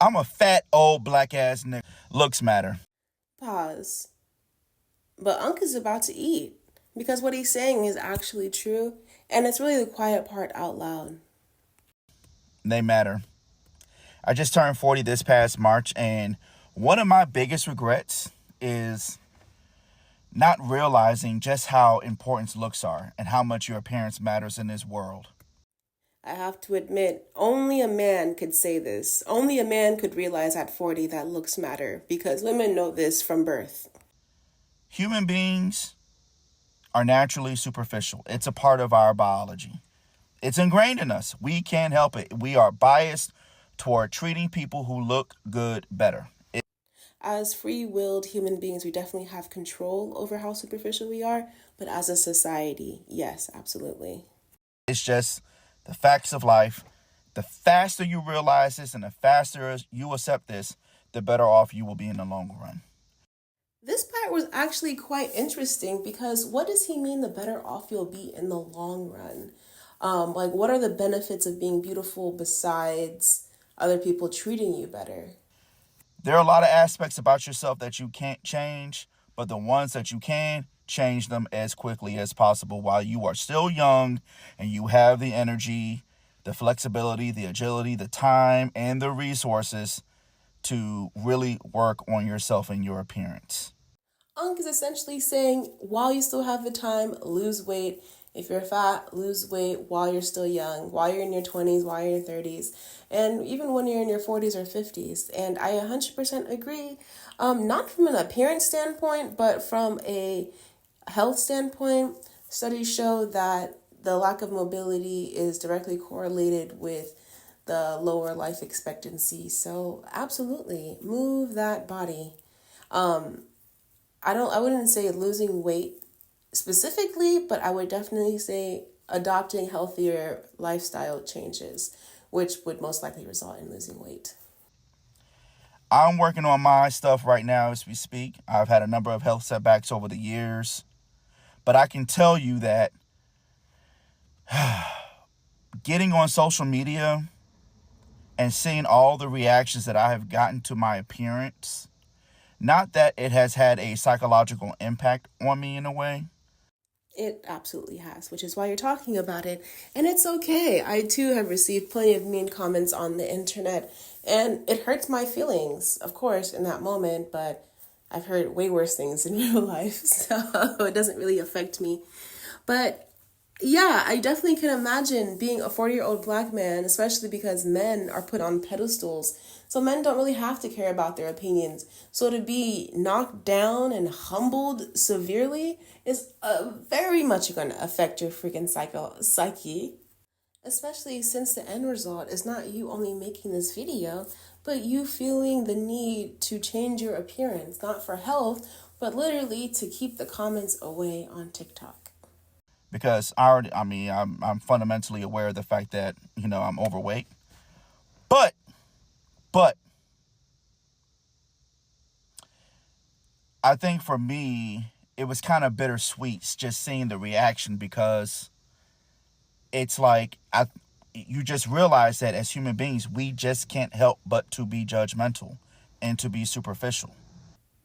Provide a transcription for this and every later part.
I'm a fat, old, black ass nigga. Looks matter. Pause. But Unc is about to eat because what he's saying is actually true, and it's really the quiet part out loud. They matter. I just turned 40 this past March, and one of my biggest regrets is not realizing just how important looks are and how much your appearance matters in this world. I have to admit, only a man could say this. Only a man could realize at 40 that looks matter because women know this from birth. Human beings are naturally superficial. It's a part of our biology. It's ingrained in us. We can't help it. We are biased toward treating people who look good better. As free willed human beings, we definitely have control over how superficial we are, but as a society, yes, absolutely. It's just the facts of life. The faster you realize this and the faster you accept this, the better off you will be in the long run. This part was actually quite interesting because what does he mean the better off you'll be in the long run? Like, what are the benefits of being beautiful besides other people treating you better? There are a lot of aspects about yourself that you can't change, but the ones that you can, change them as quickly as possible while you are still young and you have the energy, the flexibility, the agility, the time, and the resources to really work on yourself and your appearance. Unc is essentially saying while you still have the time, lose weight. If you're fat, lose weight while you're still young, while you're in your 20s, while you're in your 30s, and even when you're in your 40s or 50s. And I 100% agree, not from an appearance standpoint, but from a health standpoint. Studies show that the lack of mobility is directly correlated with the lower life expectancy. So, absolutely, move that body. I wouldn't say losing weight specifically, but I would definitely say adopting healthier lifestyle changes, which would most likely result in losing weight. I'm working on my stuff right now as we speak. I've had a number of health setbacks over the years, but I can tell you that getting on social media and seeing all the reactions that I have gotten to my appearance, not that it has had a psychological impact on me in a way. It absolutely has, which is why you're talking about it. And it's okay. I too have received plenty of mean comments on the internet, and it hurts my feelings, of course, in that moment, but I've heard way worse things in real life, so it doesn't really affect me. But yeah, I definitely can imagine being a 40-year-old black man, especially because men are put on pedestals. So men don't really have to care about their opinions. So to be knocked down and humbled severely is very much going to affect your freaking psyche. Especially since the end result is not you only making this video, but you feeling the need to change your appearance, not for health, but literally to keep the comments away on TikTok. Because I'm fundamentally aware of the fact that, I'm overweight. But, but, I think for me, it was kind of bittersweet just seeing the reaction because it's like you just realize that as human beings, we just can't help but to be judgmental and to be superficial.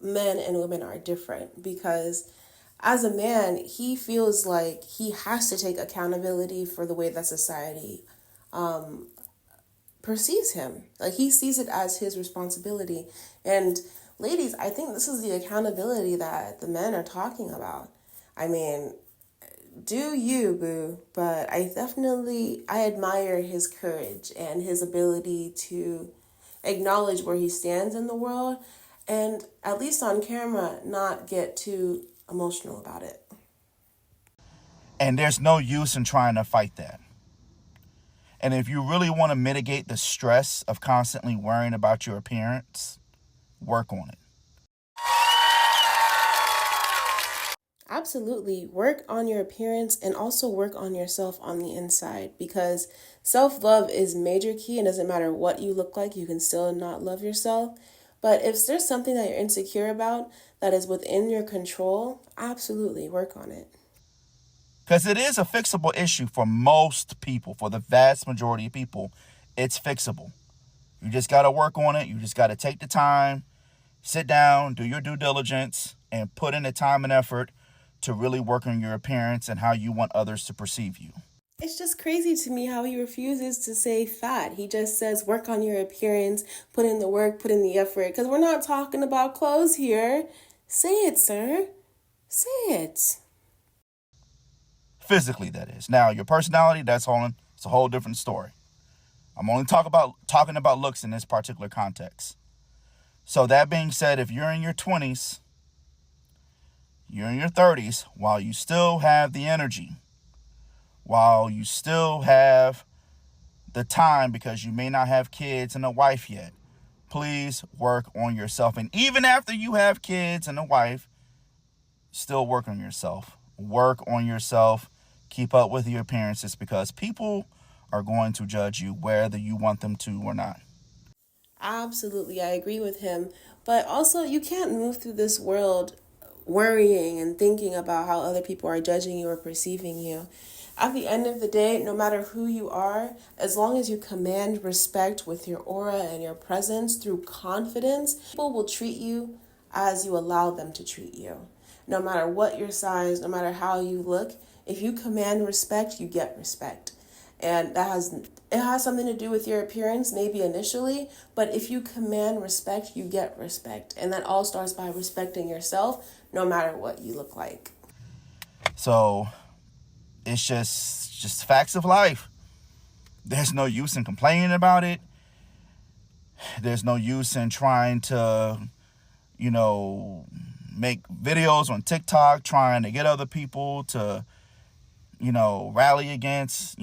Men and women are different because as a man, he feels like he has to take accountability for the way that society perceives him. Like he sees it as his responsibility. And ladies, I think this is the accountability that the men are talking about. I mean, do you, boo? But I admire his courage and his ability to acknowledge where he stands in the world and at least on camera not get too emotional about it. And there's no use in trying to fight that. And if you really want to mitigate the stress of constantly worrying about your appearance, work on it. Absolutely. Work on your appearance and also work on yourself on the inside because self love is major key and doesn't matter what you look like, you can still not love yourself. But if there's something that you're insecure about that is within your control, absolutely work on it. Because it is a fixable issue for most people, for the vast majority of people, it's fixable. You just got to work on it. You just got to take the time, sit down, do your due diligence, and put in the time and effort to really work on your appearance and how you want others to perceive you. It's just crazy to me how he refuses to say fat. He just says work on your appearance, put in the work, put in the effort. Because we're not talking about clothes here. Say it, sir. Say it. Physically, that is. Now, your personality, it's a whole different story. I'm only talking about looks in this particular context. So that being said, if you're in your 20s, you're in your 30s, while you still have the energy, while you still have the time, because you may not have kids and a wife yet, please work on yourself. And even after you have kids and a wife, still work on yourself. Work on yourself. Keep up with your appearances, because people are going to judge you whether you want them to or not. Absolutely, I agree with him. But also, you can't move through this world worrying and thinking about how other people are judging you or perceiving you. At the end of the day, no matter who you are, as long as you command respect with your aura and your presence through confidence, people will treat you as you allow them to treat you. No matter what your size, no matter how you look, if you command respect, you get respect. And it has something to do with your appearance, maybe initially, but if you command respect, you get respect. And that all starts by respecting yourself, no matter what you look like. So it's just facts of life. There's no use in complaining about it. There's no use in trying to, make videos on TikTok, trying to get other people to, rally against,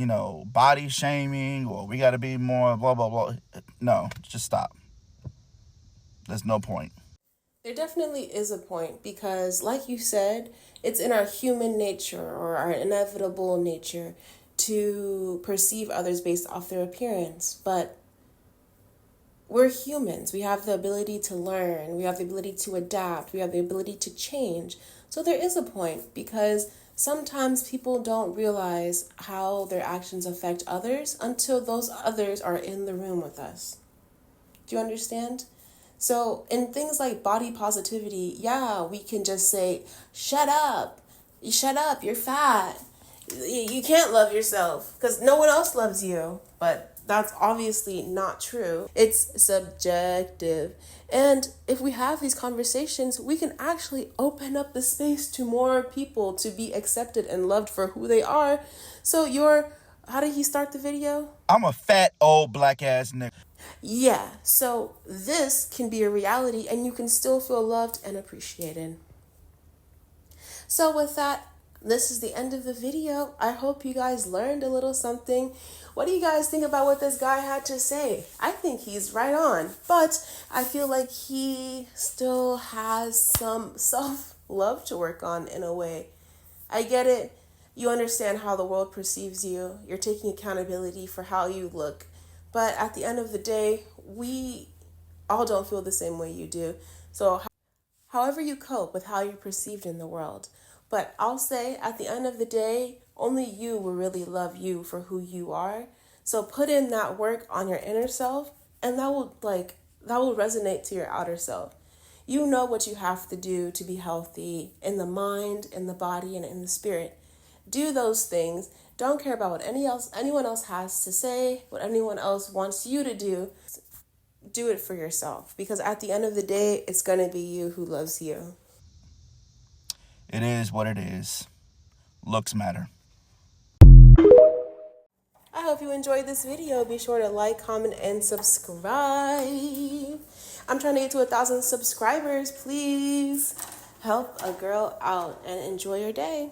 body shaming, or we got to be more blah, blah, blah. No, just stop. There's no point. There definitely is a point because, like you said, it's in our human nature or our inevitable nature to perceive others based off their appearance. But we're humans. We have the ability to learn. We have the ability to adapt. We have the ability to change. So there is a point because sometimes people don't realize how their actions affect others until those others are in the room with us. Do you understand? So in things like body positivity, yeah, we can just say, shut up, you're fat. You can't love yourself because no one else loves you. But that's obviously not true. It's subjective. And if we have these conversations, we can actually open up the space to more people to be accepted and loved for who they are. So how did he start the video? I'm a fat old black ass nigga. Yeah, so this can be a reality and you can still feel loved and appreciated. So with that, this is the end of the video. I hope you guys learned a little something. What do you guys think about what this guy had to say? I think he's right on, but I feel like he still has some self-love to work on in a way. I get it. You understand how the world perceives you. You're taking accountability for how you look. But at the end of the day, we all don't feel the same way you do. So however you cope with how you're perceived in the world. But I'll say at the end of the day, only you will really love you for who you are. So put in that work on your inner self and that will resonate to your outer self. You know what you have to do to be healthy in the mind, in the body, and in the spirit. Do those things. Don't care about what anyone else has to say, what anyone else wants you to do. Do it for yourself because at the end of the day, it's going to be you who loves you. It is what it is. Looks matter. I hope you enjoyed this video. Be sure to like, comment, and subscribe. I'm trying to get to 1,000 subscribers. Please help a girl out and enjoy your day.